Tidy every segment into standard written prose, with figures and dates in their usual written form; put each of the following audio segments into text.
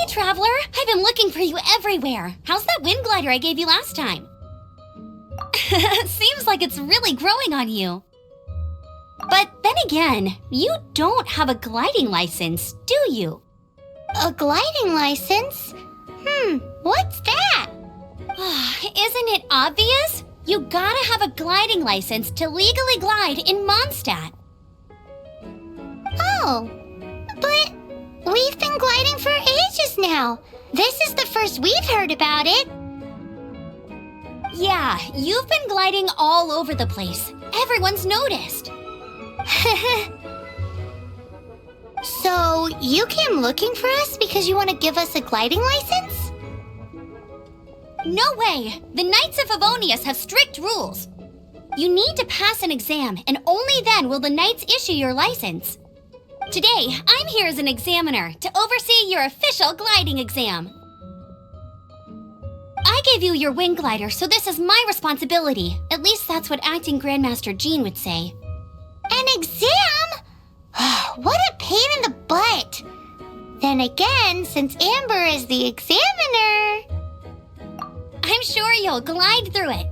Traveler! I've been looking for you everywhere. How's that wind glider I gave you last time? Seems like it's really growing on you. But then again, you don't have a gliding license, do you? A gliding license? What's that? Isn't it obvious? You gotta have a gliding license to legally glide in Mondstadt. Oh, but we've been gliding for ages now. This is the first we've heard about it. Yeah, you've been gliding all over the place. Everyone's noticed. So, you came looking for us because you want to give us a gliding license? No way! The Knights of Favonius have strict rules. You need to pass an exam, and only then will the Knights issue your license. Today, I'm here as an examiner to oversee your official gliding exam. I gave you your wing glider, so this is my responsibility. At least that's what Acting Grandmaster Jean would say. An exam? What a pain in the butt! Then again, since Amber is the examiner... I'm sure you'll glide through it.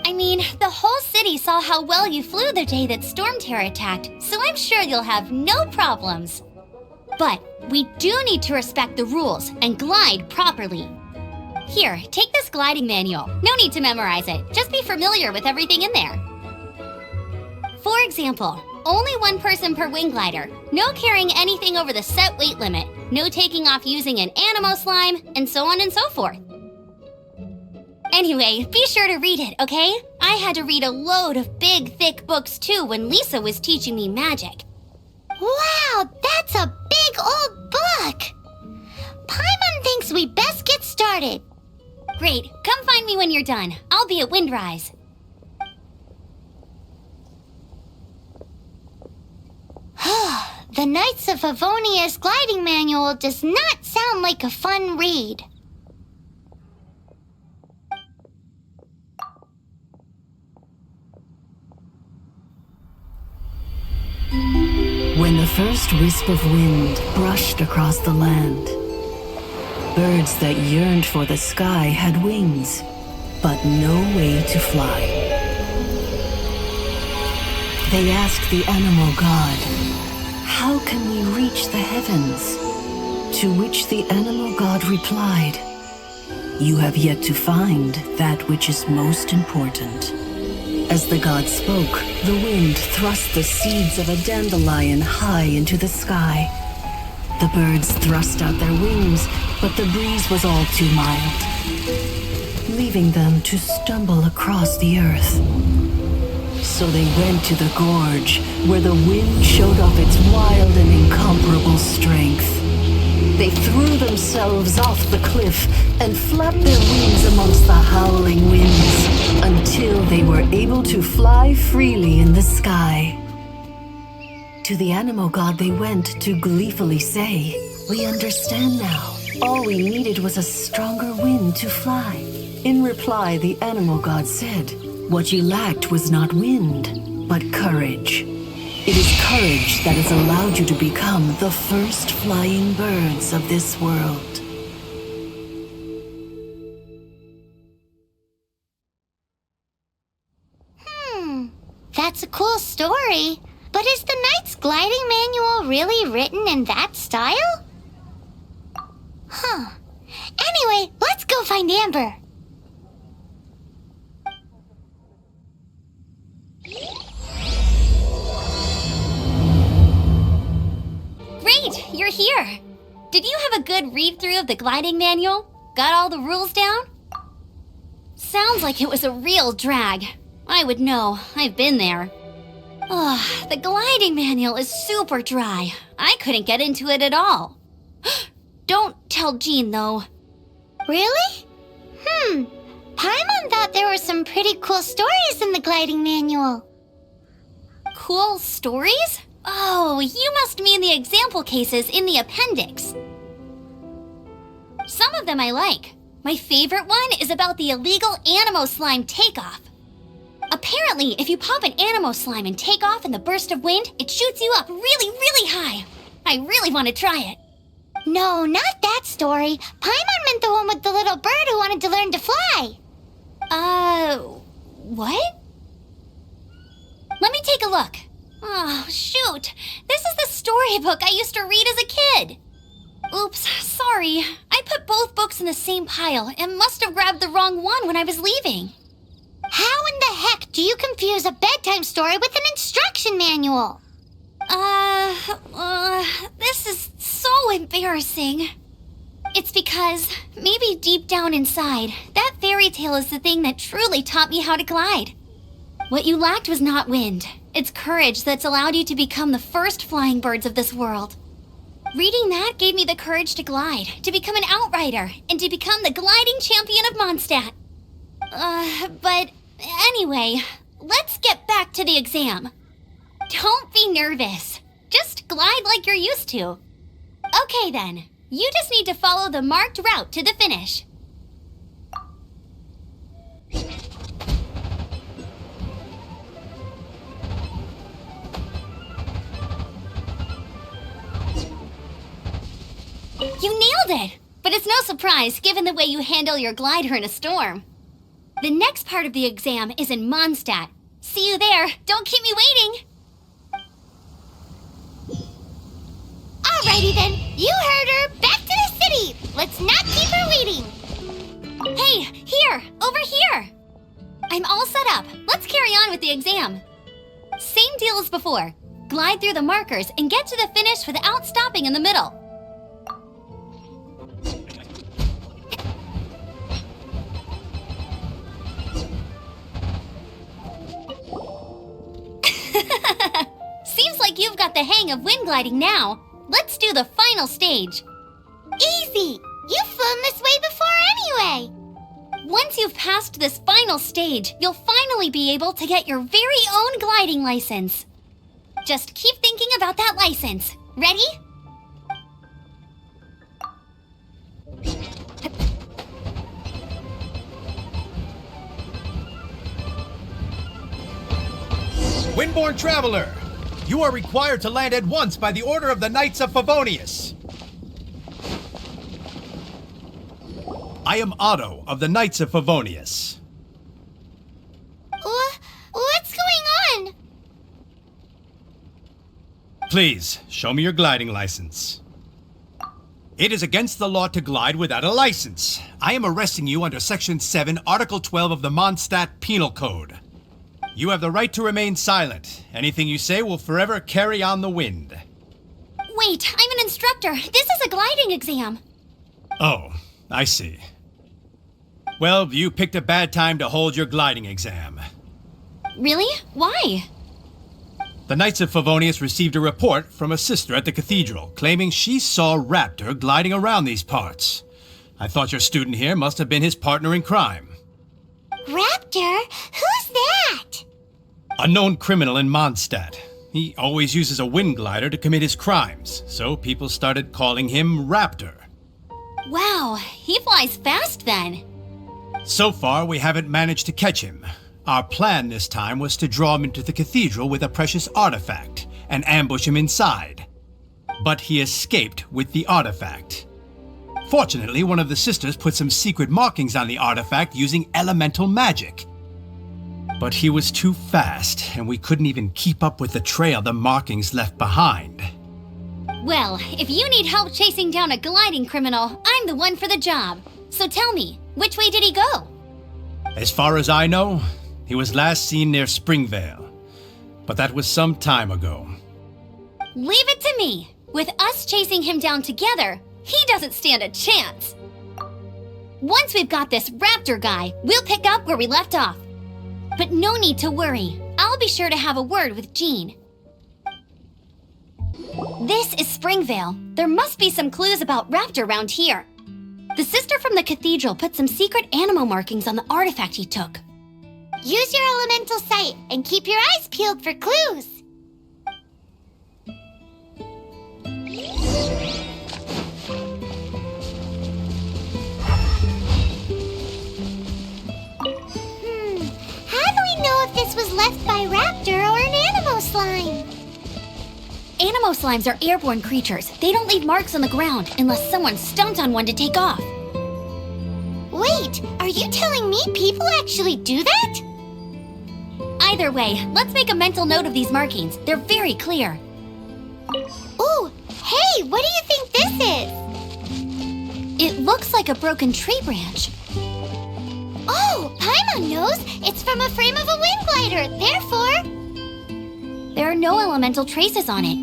I mean, the whole city saw how well you flew the day that Storm Terror attacked, so I'm sure you'll have no problems. But we do need to respect the rules and glide properly. Here, take this gliding manual. No need to memorize it, just be familiar with everything in there. For example, only one person per wing glider, no carrying anything over the set weight limit, no taking off using an animo slime, and so on and so forth. Anyway, be sure to read it, okay? I had to read a load of big, thick books too when Lisa was teaching me magic. Wow, that's a big old book! Paimon thinks we best get started. Great, come find me when you're done. I'll be at Windrise. The Knights of Favonius gliding manual does not sound like a fun read. When the first wisp of wind brushed across the land, birds that yearned for the sky had wings, but no way to fly. They asked the animal god, "How can we reach the heavens?" To which the animal god replied, "You have yet to find that which is most important." As the god spoke, the wind thrust the seeds of a dandelion high into the sky. The birds thrust out their wings, but the breeze was all too mild, leaving them to stumble across the earth. So they went to the gorge, where the wind showed off its wild and incomparable strength. They threw themselves off the cliff and flapped their wings amongst the howling winds until they were able to fly freely in the sky. To the animal god they went to gleefully say, "We understand now. All we needed was a stronger wind to fly." In reply, the animal god said, "What you lacked was not wind, but courage. It is courage that has allowed you to become the first flying birds of this world." That's a cool story. But is the Knight's gliding manual really written in that style? Anyway, let's go find Amber. Great, you're here. Did you have a good read-through of the gliding manual? Got all the rules down? Sounds like it was a real drag. I would know, I've been there. The gliding manual is super dry. I couldn't get into it at all. Don't tell Jean, though. Really? Paimon thought there were some pretty cool stories in the gliding manual. Cool stories? Oh, you must mean the example cases in the appendix. Some of them I like. My favorite one is about the illegal Animo slime takeoff. Apparently, if you pop an Animo slime and take off in the burst of wind, it shoots you up really, really high. I really want to try it. No, not that story. Paimon meant the one with the little bird who wanted to learn to fly. What? Let me take a look. Oh, shoot. This is the storybook I used to read as a kid. Oops, sorry. I put both books in the same pile and must have grabbed the wrong one when I was leaving. How in the heck do you confuse a bedtime story with an instruction manual? This is so embarrassing. It's because, maybe deep down inside, that fairy tale is the thing that truly taught me how to glide. What you lacked was not wind. It's courage that's allowed you to become the first flying birds of this world. Reading that gave me the courage to glide, to become an outrider, and to become the gliding champion of Mondstadt. But anyway, let's get back to the exam. Don't be nervous. Just glide like you're used to. Okay then, you just need to follow the marked route to the finish. You nailed it! But it's no surprise given the way you handle your glider in a storm. The next part of the exam is in Mondstadt. See you there. Don't keep me waiting. Alrighty then, you heard her. Back to the city. Let's not keep her waiting. Hey, here, over here. I'm all set up. Let's carry on with the exam. Same deal as before. Glide through the markers and get to the finish without stopping in the middle. Seems like you've got the hang of wind gliding now. Let's do the final stage. Easy. You've flown this way before anyway. Once you've passed this final stage, you'll finally be able to get your very own gliding license. Just keep thinking about that license. Ready? Windborne Traveler, you are required to land at once by the order of the Knights of Favonius. I am Otto of the Knights of Favonius. What's going on? Please, show me your gliding license. It is against the law to glide without a license. I am arresting you under Section 7, Article 12 of the Mondstadt Penal Code. You have the right to remain silent. Anything you say will forever carry on the wind. Wait, I'm an instructor. This is a gliding exam. Oh, I see. Well, you picked a bad time to hold your gliding exam. Really? Why? The Knights of Favonius received a report from a sister at the cathedral claiming she saw Raptor gliding around these parts. I thought your student here must have been his partner in crime. Raptor? Who's that? A known criminal in Mondstadt. He always uses a wind glider to commit his crimes, so people started calling him Raptor. Wow, he flies fast then. So far, we haven't managed to catch him. Our plan this time was to draw him into the cathedral with a precious artifact and ambush him inside. But he escaped with the artifact. Fortunately, one of the sisters put some secret markings on the artifact using elemental magic. But he was too fast, and we couldn't even keep up with the trail the markings left behind. Well, if you need help chasing down a gliding criminal, I'm the one for the job. So tell me, which way did he go? As far as I know, he was last seen near Springvale. But that was some time ago. Leave it to me. With us chasing him down together, he doesn't stand a chance. Once we've got this Raptor guy, we'll pick up where we left off. But no need to worry. I'll be sure to have a word with Jean. This is Springvale. There must be some clues about Raptor around here. The sister from the cathedral put some secret animal markings on the artifact he took. Use your elemental sight and keep your eyes peeled for clues. How do we know if this was left by Raptor or an animal slime? Animo slimes are airborne creatures. They don't leave marks on the ground unless someone stomped on one to take off. Wait, are you telling me people actually do that? Either way, let's make a mental note of these markings. They're very clear. Ooh, hey, what do you think this is? It looks like a broken tree branch. Oh, Paimon knows. It's from a frame of a wind glider. Therefore... There are no elemental traces on it.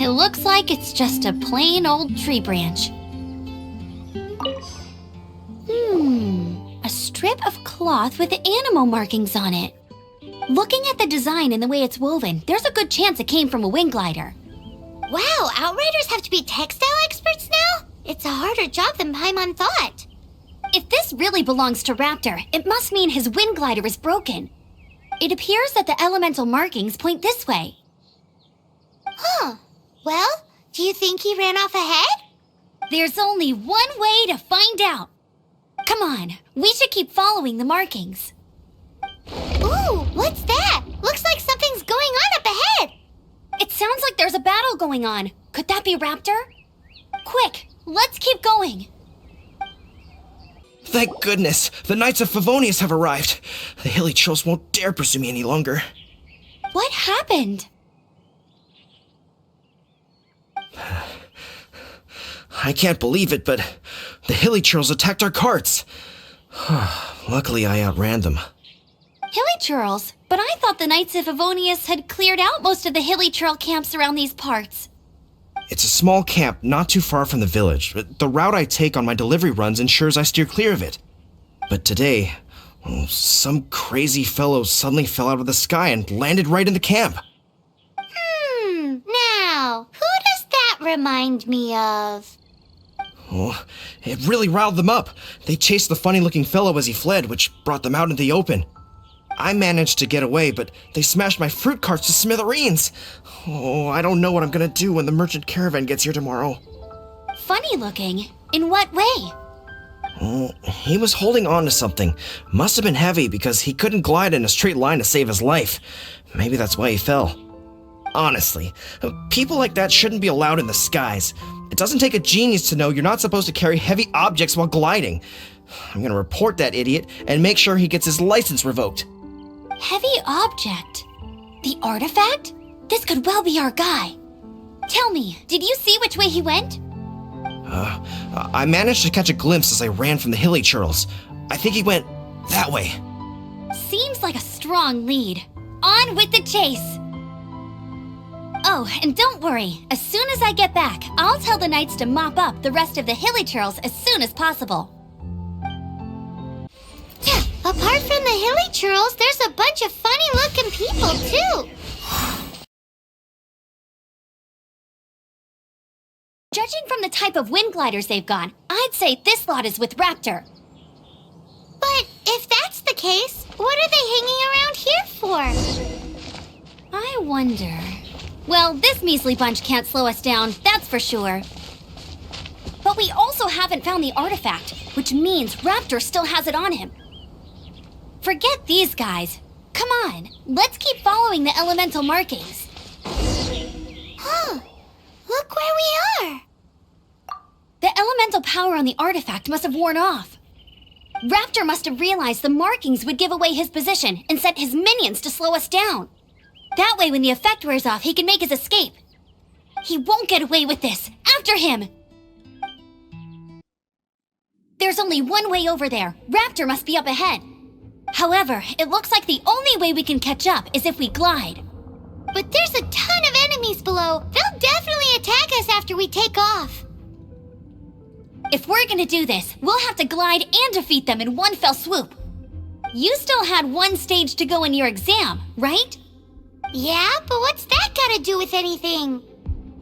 It looks like it's just a plain old tree branch. A strip of cloth with animo markings on it. Looking at the design and the way it's woven, there's a good chance it came from a wind glider. Wow, Outriders have to be textile experts now? It's a harder job than Paimon thought. If this really belongs to Raptor, it must mean his wind glider is broken. It appears that the elemental markings point this way. Huh. Well, do you think he ran off ahead? There's only one way to find out. Come on, we should keep following the markings. Ooh, what's that? Looks like something's going on up ahead. It sounds like there's a battle going on. Could that be Raptor? Quick, let's keep going. Thank goodness, the Knights of Favonius have arrived. The hilly trolls won't dare pursue me any longer. What happened? I can't believe it, but the hilly trolls attacked our carts. Luckily, I outran them. Hilly churls? But I thought the Knights of Favonius had cleared out most of the hilly churl camps around these parts. It's a small camp not too far from the village. The route I take on my delivery runs ensures I steer clear of it. But today, some crazy fellow suddenly fell out of the sky and landed right in the camp. Now, who does that remind me of? Oh, it really riled them up. They chased the funny-looking fellow as he fled, which brought them out into the open. I managed to get away, but they smashed my fruit carts to smithereens. Oh, I don't know what I'm gonna do when the merchant caravan gets here tomorrow. Funny looking? In what way? Oh, he was holding on to something. Must have been heavy because he couldn't glide in a straight line to save his life. Maybe that's why he fell. Honestly, people like that shouldn't be allowed in the skies. It doesn't take a genius to know you're not supposed to carry heavy objects while gliding. I'm gonna report that idiot and make sure he gets his license revoked. Heavy object? The artifact? This could well be our guy. Tell me, did you see which way he went? I managed to catch a glimpse as I ran from the hilly churls. I think he went that way. Seems like a strong lead. On with the chase! Oh, and don't worry. As soon as I get back, I'll tell the knights to mop up the rest of the hilly churls as soon as possible. Apart from the hilly churls, there's a bunch of funny-looking people, too. Judging from the type of wind gliders they've got, I'd say this lot is with Raptor. But if that's the case, what are they hanging around here for? I wonder... Well, this measly bunch can't slow us down, that's for sure. But we also haven't found the artifact, which means Raptor still has it on him. Forget these guys. Come on, let's keep following the elemental markings. Huh, look where we are. The elemental power on the artifact must have worn off. Raptor must have realized the markings would give away his position and sent his minions to slow us down. That way, when the effect wears off, he can make his escape. He won't get away with this. After him! There's only one way over there. Raptor must be up ahead. However, it looks like the only way we can catch up is if we glide. But there's a ton of enemies below. They'll definitely attack us after we take off. If we're gonna do this, we'll have to glide and defeat them in one fell swoop. You still had one stage to go in your exam, right? Yeah, but what's that got to do with anything?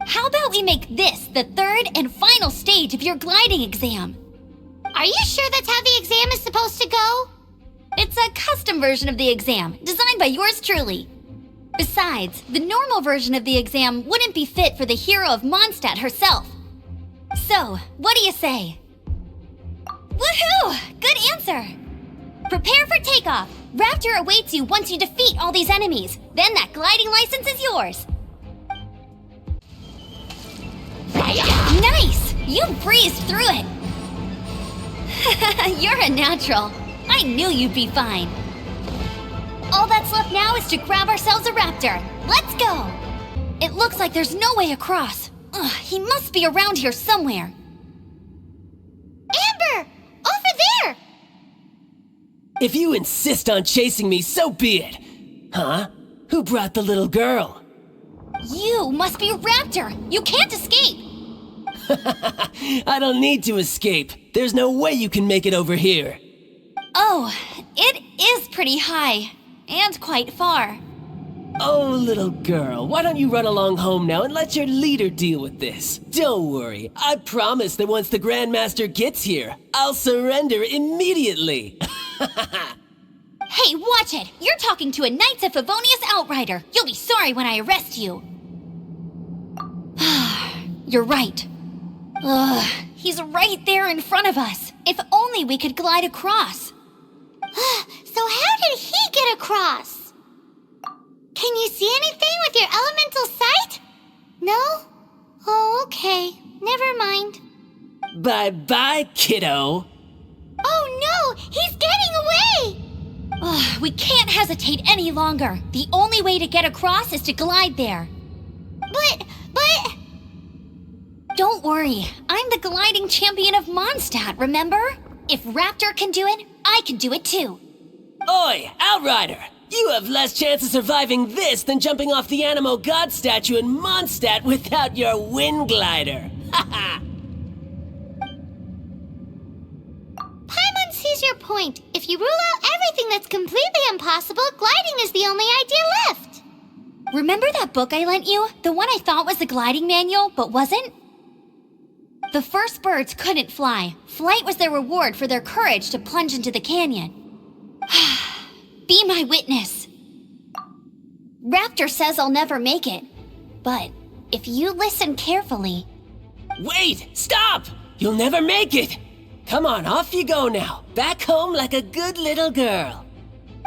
How about we make this the third and final stage of your gliding exam? Are you sure that's how the exam is supposed to go? It's a custom version of the exam, designed by yours truly. Besides, the normal version of the exam wouldn't be fit for the hero of Mondstadt herself. So, what do you say? Woohoo! Good answer! Prepare for takeoff. Raptor awaits you once you defeat all these enemies. Then that gliding license is yours. Nice! You breezed through it! You're a natural. I knew you'd be fine. All that's left now is to grab ourselves a raptor. Let's go! It looks like there's no way across. Ugh, he must be around here somewhere. Ember! Over there! If you insist on chasing me, so be it. Huh? Who brought the little girl? You must be a raptor. You can't escape. I don't need to escape. There's no way you can make it over here. Oh, it is pretty high. And quite far. Oh, little girl, why don't you run along home now and let your leader deal with this? Don't worry, I promise that once the Grandmaster gets here, I'll surrender immediately. Hey, watch it! You're talking to a Knights of Favonius outrider. You'll be sorry when I arrest you. You're right. Ugh, he's right there in front of us. If only we could glide across. So how did he get across? Can you see anything with your elemental sight? No? Oh, okay. Never mind. Bye-bye, kiddo. Oh no! He's getting away! Ugh, we can't hesitate any longer. The only way to get across is to glide there. But... Don't worry. I'm the gliding champion of Mondstadt, remember? If Raptor can do it, I can do it too. Oi, Outrider! You have less chance of surviving this than jumping off the Animo God statue in Mondstadt without your wind glider. Haha! Paimon sees your point. If you rule out everything that's completely impossible, gliding is the only idea left. Remember that book I lent you? The one I thought was the gliding manual, but wasn't? The first birds couldn't fly. Flight was their reward for their courage to plunge into the canyon. Be my witness. Raptor says I'll never make it. But if you listen carefully... Wait! Stop! You'll never make it! Come on, off you go now. Back home like a good little girl.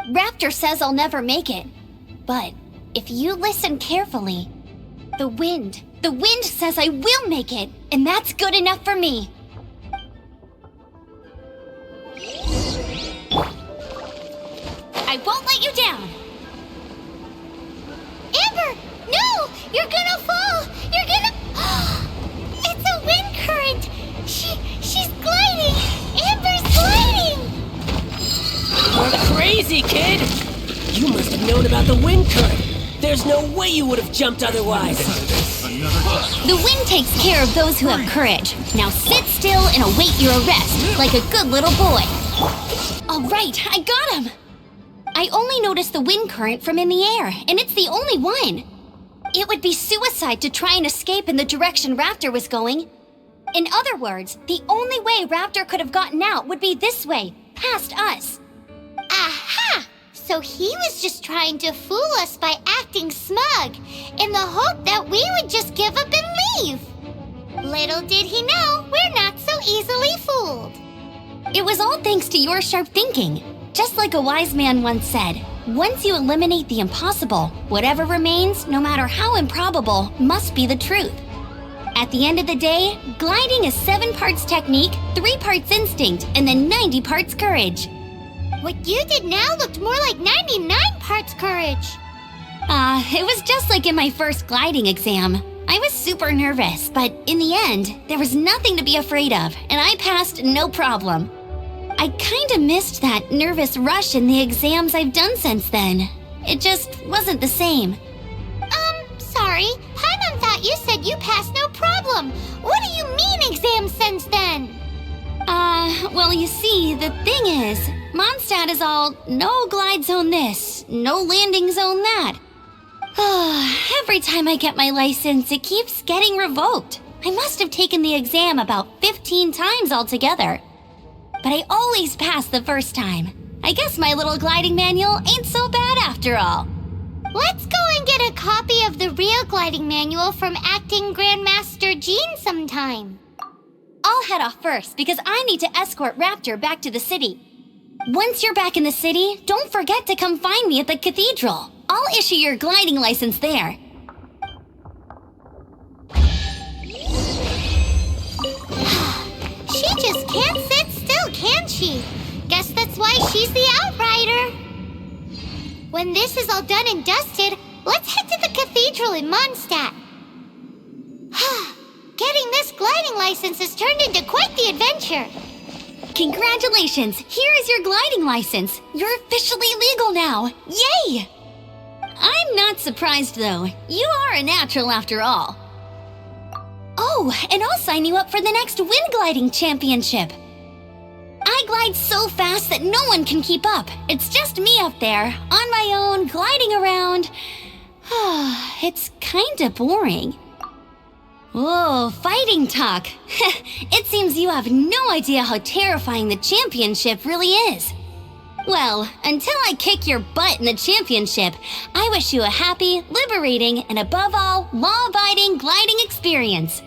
Raptor says I'll never make it. But if you listen carefully... The wind says I will make it, and that's good enough for me. I won't let you down. Ember! No! You're gonna fall! You're gonna... It's a wind current! She's gliding! Amber's gliding! You're crazy, kid! You must have known about the wind current. There's no way you would have jumped otherwise. The wind takes care of those who have courage. Now sit still and await your arrest, like a good little boy. All right, I got him. I only noticed the wind current from in the air, and it's the only one. It would be suicide to try and escape in the direction Raptor was going. In other words, the only way Raptor could have gotten out would be this way, past us. Aha! So he was just trying to fool us by acting smug, in the hope that we would just give up and leave. Little did he know, we're not so easily fooled. It was all thanks to your sharp thinking. Just like a wise man once said, once you eliminate the impossible, whatever remains, no matter how improbable, must be the truth. At the end of the day, gliding is 7 parts technique, 3 parts instinct, and then 90 parts courage. What you did now looked more like 99 parts courage. It was just like in my first gliding exam. I was super nervous, but in the end, there was nothing to be afraid of, and I passed no problem. I kinda missed that nervous rush in the exams I've done since then. It just wasn't the same. Sorry. Paimon thought you said you passed no problem. What do you mean exam since then? Well, you see, the thing is, Mondstadt is all no glide zone this, no landing zone that. Every time I get my license, it keeps getting revoked. I must have taken the exam about 15 times altogether. But I always pass the first time. I guess my little gliding manual ain't so bad after all. Let's go and get a copy of the real gliding manual from Acting Grandmaster Jean sometime. I'll head off first because I need to escort Raptor back to the city. Once you're back in the city, don't forget to come find me at the cathedral. I'll issue your gliding license there. can't sit still, can she? Guess that's why she's the outrider. When this is all done and dusted, let's head to the cathedral in Mondstadt. Getting this gliding license has turned into quite the adventure. Congratulations! Here is your gliding license. You're officially legal now. Yay! I'm not surprised, though. You are a natural after all. Oh, and I'll sign you up for the next wind gliding championship. I glide so fast that no one can keep up. It's just me up there, on my own, gliding around. It's kinda boring. Whoa, fighting talk. It seems you have no idea how terrifying the championship really is. Well, until I kick your butt in the championship, I wish you a happy, liberating, and above all, law-abiding gliding experience.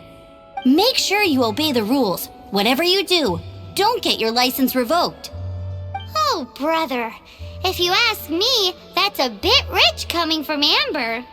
Make sure you obey the rules. Whatever you do, don't get your license revoked. Oh, brother. If you ask me, that's a bit rich coming from Amber.